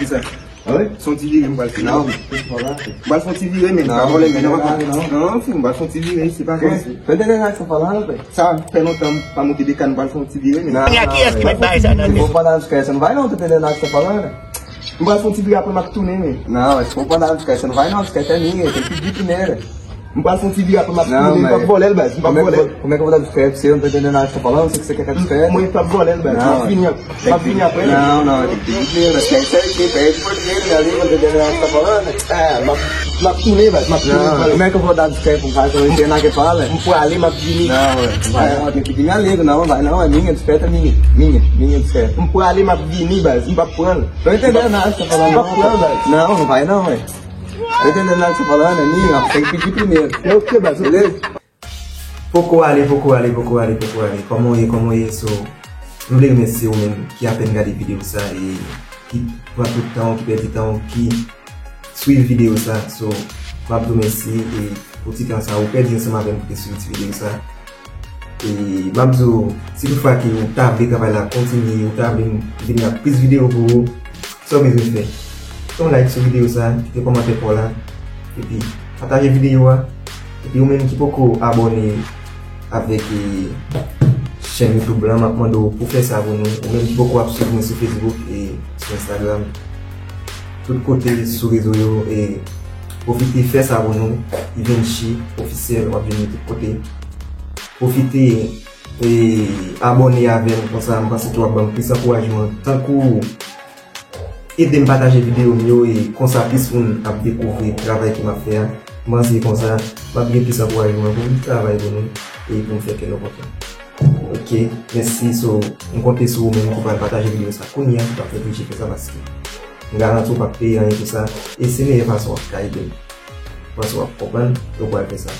ça. Ah ouais? Son petit viré, on va le faire. Non, on va le faire virer, mais non, on va le faire. Non, on va le faire virer, c'est pas comme ça. Fais des là, ça parle, ça fait longtemps pas monter des cannes, on va le faire virer, mais non. E aqui as que vai dar essa não vou parar de esquecer, não vai não, tá entendendo nada que você tá falando? On va le faire virer après ma tournée, mais. Não, mas se for parar de esquecer, não vai não, esquece é minha, tem que pedir primeiro. On va le faire virer après ma tournée, pas voler le bas, pas voler. Como é que eu vou dar discreto se eu não tô entendendo nada que você tá falando? Você que você quer discreto? Moi, pas voler le bas, pas finir après. Não, tem que pedir primeiro, esquece aqui, pede por dinheiro ali, não tô entendendo nada que você tá falando? Ma tournée, bas, ma tournée. Como é que eu vou dar discreto pra um cara que eu não entendo nada que fala? On peut aller, ma finir. Não, vai, tem que pedir minha liga, não, vai não, é minha, discreto é minha discreto. On peut aller, ma finir, bas, on va prendre. Tô entendendo nada que você tá falando. Não vai não, velho. Tô entendendo nada que você tá falando, é minha, tem que pedir primeiro. É o que, bas? Beleza? Pouco ali. Como é isso? Não ligo nesse homem que apenas gade vídeo, sabe? E que va tout temps, qui perd du temps, qui suit vidéo ça. So, je vous remercie et pour tout temps ça, vous perdez ensemble avec pour suivre cette vidéo ça. Et je vous dis, si vous faites que vous avez travaillé là, continuez, vous avez venir plus de vidéos pour vous, ça vous besoin de faire. Donc, like cette vidéo ça, et commentez pour là, et puis partagez la vidéo, et puis vous-même qui pouvez abonner avec chaîne YouTube là, pour faire ça pour nous, ou même qui pouvez suivre sur Facebook et sur Instagram, tout côté sur les réseaux et profitez faire ça pour nous, Ivenchi officiel, on va venir de tout côté. Profitez et abonnez avec nous comme ça, parce que tu vas avoir plus d'encouragement. Tant que aider à partager la vidéo mieux et comme ça plus pour découvrir le travail qu'il m'a fait. Moi c'est comme ça, je vais bien plus d'encouragement pour le travail pour nous et pour me faire quelque chose. Ok, merci. So, on compte sur vous même pour partager la vidéo ça. Qu'on y a, tu vas faire plus de ça parce que je garantis pas payer rien tout ça. Et c'est la meilleure façon à aider. Façon à comprendre, donc on va faire ça.